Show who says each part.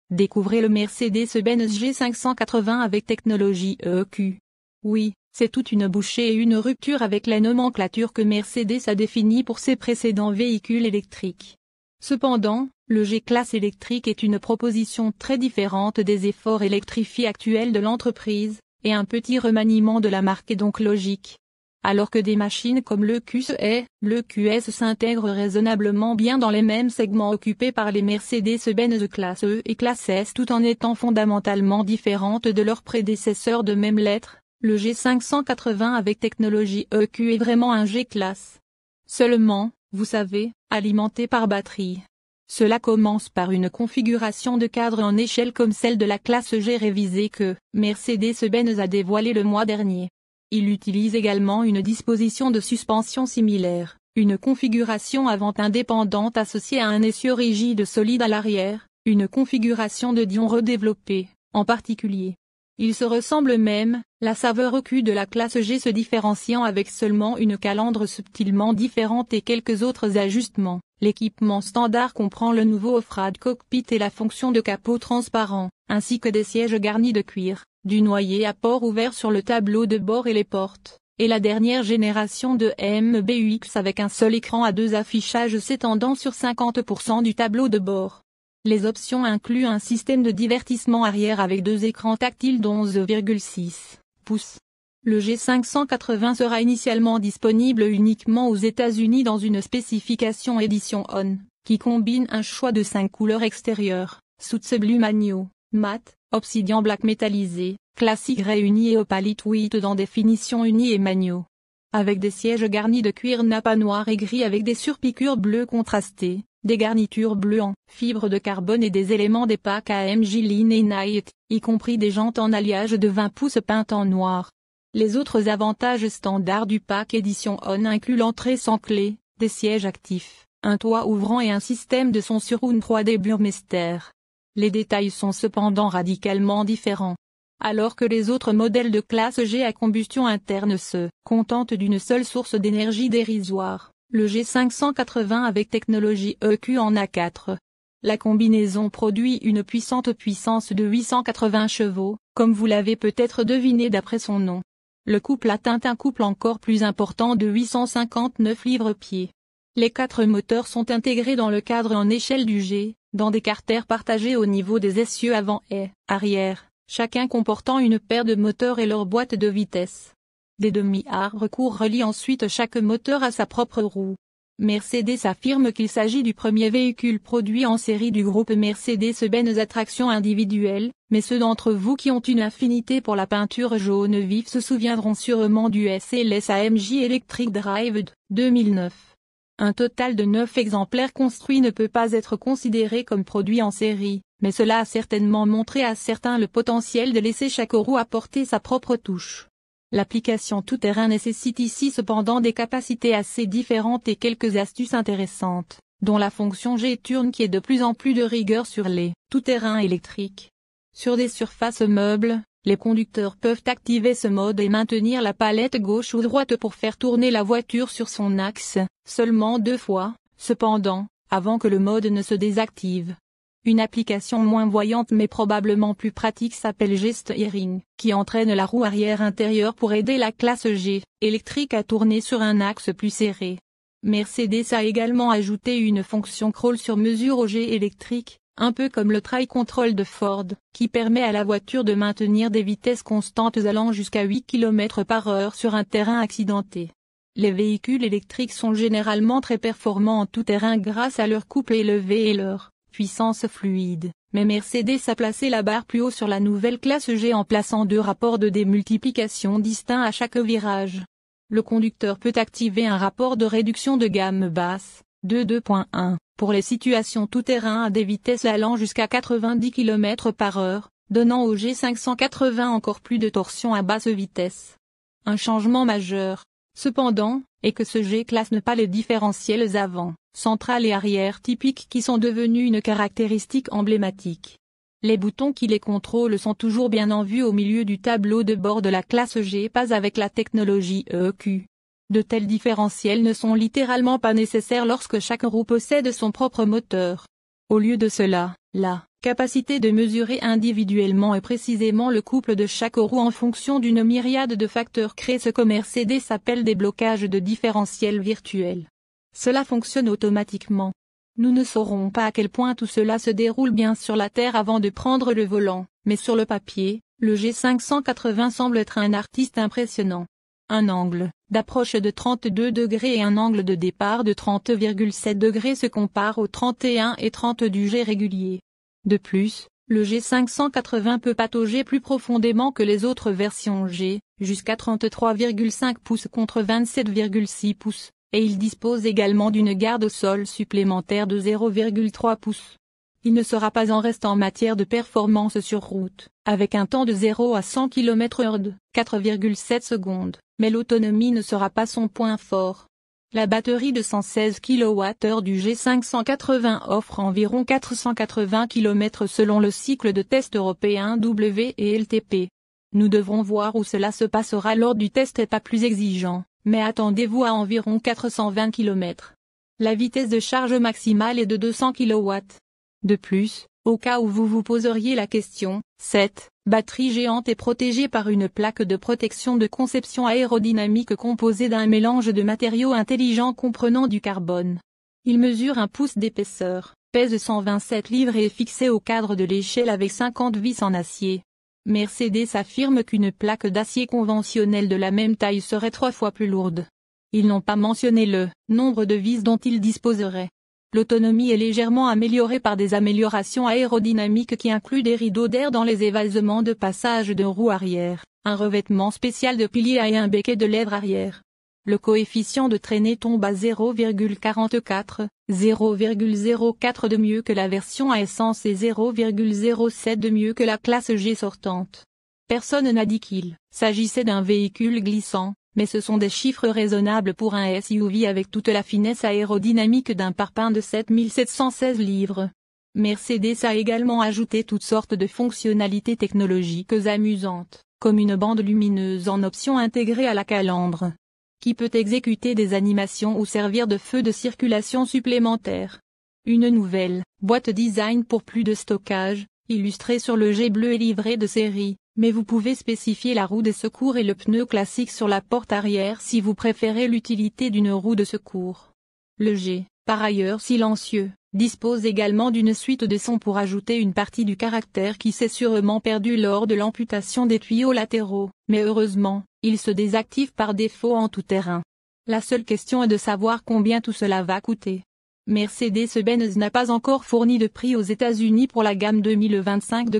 Speaker 1: découvrez le Mercedes-Benz G580 avec technologie EQ. Oui, c'est toute une bouchée et une rupture avec la nomenclature que Mercedes a définie pour ses précédents véhicules électriques. Cependant, le G-Class électrique est une proposition très différente des efforts électrifiés actuels de l'entreprise, et un petit remaniement de la marque est donc logique. Alors que des machines comme le QS et le QS s'intègrent raisonnablement bien dans les mêmes segments occupés par les Mercedes-Benz classe E et classe S tout en étant fondamentalement différentes de leurs prédécesseurs de même lettre, le G580 avec technologie EQ est vraiment un G-Class. Seulement, vous savez, alimenté par batterie. Cela commence par une configuration de cadre en échelle comme celle de la classe G révisée que Mercedes-Benz a dévoilée le mois dernier. Il utilise également une disposition de suspension similaire, une configuration avant indépendante associée à un essieu rigide solide à l'arrière, une configuration de Dion redéveloppée, en particulier. Ils se ressemblent même, la saveur EQ de la classe G se différenciant avec seulement une calandre subtilement différente et quelques autres ajustements. L'équipement standard comprend le nouveau off-rad cockpit et la fonction de capot transparent, ainsi que des sièges garnis de cuir, du noyer à port ouvert sur le tableau de bord et les portes, et la dernière génération de MBUX avec un seul écran à deux affichages s'étendant sur 50% du tableau de bord. Les options incluent un système de divertissement arrière avec deux écrans tactiles d'11,6 pouces. Le G580 sera initialement disponible uniquement aux États-Unis dans une spécification Edition On, qui combine un choix de 5 couleurs extérieures, Soot's Blue Magno, Mat, Obsidian Black métallisé, Classic Grey uni et Opalite White dans des finitions uni et Magno. Avec des sièges garnis de cuir nappa noir et gris avec des surpiqûres bleues contrastées, des garnitures bleues en fibre de carbone et des éléments des packs AMG Line et Night, y compris des jantes en alliage de 20 pouces peintes en noir. Les autres avantages standards du pack Edition On incluent l'entrée sans clé, des sièges actifs, un toit ouvrant et un système de son sur une 3D Burmester. Les détails sont cependant radicalement différents. Alors que les autres modèles de classe G à combustion interne se contentent d'une seule source d'énergie dérisoire, le G580 avec technologie EQ en a 4. La combinaison produit une puissante puissance de 880 chevaux, comme vous l'avez peut-être deviné d'après son nom. Le couple atteint un couple encore plus important de 859 livres-pieds. Les 4 moteurs sont intégrés dans le cadre en échelle du G, dans des carters partagés au niveau des essieux avant et arrière, chacun comportant une paire de moteurs et leur boîte de vitesse. Des demi-recours relient ensuite chaque moteur à sa propre roue. Mercedes affirme qu'il s'agit du premier véhicule produit en série du groupe Mercedes-Benz à traction individuelle, mais ceux d'entre vous qui ont une affinité pour la peinture jaune vif se souviendront sûrement du SLS AMG Electric Drive 2009. Un total de 9 exemplaires construits ne peut pas être considéré comme produit en série, mais cela a certainement montré à certains le potentiel de laisser chaque roue apporter sa propre touche. L'application tout-terrain nécessite ici cependant des capacités assez différentes et quelques astuces intéressantes, dont la fonction G-Turn qui est de plus en plus de rigueur sur les tout-terrain électriques. Sur des surfaces meubles, les conducteurs peuvent activer ce mode et maintenir la palette gauche ou droite pour faire tourner la voiture sur son axe, seulement 2 fois, cependant, avant que le mode ne se désactive. Une application moins voyante mais probablement plus pratique s'appelle G-Steering, qui entraîne la roue arrière intérieure pour aider la classe G électrique à tourner sur un axe plus serré. Mercedes a également ajouté une fonction crawl sur mesure au G électrique, un peu comme le Try Control de Ford, qui permet à la voiture de maintenir des vitesses constantes allant jusqu'à 8 km/h sur un terrain accidenté. Les véhicules électriques sont généralement très performants en tout terrain grâce à leur couple élevé et leur puissance fluide, mais Mercedes a placé la barre plus haut sur la nouvelle classe G en plaçant 2 rapports de démultiplication distincts à chaque virage. Le conducteur peut activer un rapport de réduction de gamme basse, de 2.1, pour les situations tout-terrain à des vitesses allant jusqu'à 90 km/h, donnant au G580 encore plus de torsion à basse vitesse. Un changement majeur, cependant, est que ce G-Class n'a pas les différentiels avant, central et arrière typiques qui sont devenus une caractéristique emblématique. Les boutons qui les contrôlent sont toujours bien en vue au milieu du tableau de bord de la classe G, pas avec la technologie EQ. De tels différentiels ne sont littéralement pas nécessaires lorsque chaque roue possède son propre moteur. Au lieu de cela, La capacité de mesurer individuellement et précisément le couple de chaque roue en fonction d'une myriade de facteurs crée ce que Mercedes appelle des blocages de différentiel virtuels. Cela fonctionne automatiquement. Nous ne saurons pas à quel point tout cela se déroule bien sur la Terre avant de prendre le volant, mais sur le papier, le G580 semble être un artiste impressionnant. Un angle d'approche de 32 degrés et un angle de départ de 30,7 degrés se comparent aux 31 et 30 du G régulier. De plus, le G580 peut patauger plus profondément que les autres versions G, jusqu'à 33,5 pouces contre 27,6 pouces, et il dispose également d'une garde au sol supplémentaire de 0,3 pouces. Il ne sera pas en reste en matière de performance sur route, avec un temps de 0 à 100 km/h de 4,7 secondes, mais l'autonomie ne sera pas son point fort. La batterie de 116 kWh du G580 offre environ 480 km selon le cycle de test européen WLTP. Nous devrons voir où cela se passera lors du test pas plus exigeant, mais attendez-vous à environ 420 km. La vitesse de charge maximale est de 200 kW. De plus, au cas où vous vous poseriez la question, cette batterie géante est protégée par une plaque de protection de conception aérodynamique composée d'un mélange de matériaux intelligents comprenant du carbone. Il mesure 1 pouce d'épaisseur, pèse 127 livres et est fixé au cadre de l'échelle avec 50 vis en acier. Mercedes affirme qu'une plaque d'acier conventionnelle de la même taille serait 3 fois plus lourde. Ils n'ont pas mentionné le nombre de vis dont ils disposeraient. L'autonomie est légèrement améliorée par des améliorations aérodynamiques qui incluent des rideaux d'air dans les évasements de passage de roue arrière, un revêtement spécial de piliers et un becquet de lèvres arrière. Le coefficient de traînée tombe à 0,44, 0,04 de mieux que la version à essence et 0,07 de mieux que la classe G sortante. Personne n'a dit qu'il s'agissait d'un véhicule glissant, mais ce sont des chiffres raisonnables pour un SUV avec toute la finesse aérodynamique d'un parpaing de 7716 livres. Mercedes a également ajouté toutes sortes de fonctionnalités technologiques amusantes, comme une bande lumineuse en option intégrée à la calandre, qui peut exécuter des animations ou servir de feu de circulation supplémentaire. Une nouvelle boîte design pour plus de stockage, illustrée sur le G bleu et livrée de série. Mais vous pouvez spécifier la roue de secours et le pneu classique sur la porte arrière si vous préférez l'utilité d'une roue de secours. Le G, par ailleurs silencieux, dispose également d'une suite de sons pour ajouter une partie du caractère qui s'est sûrement perdu lors de l'amputation des tuyaux latéraux, mais heureusement, il se désactive par défaut en tout terrain. La seule question est de savoir combien tout cela va coûter. Mercedes-Benz n'a pas encore fourni de prix aux États-Unis pour la gamme 2025 de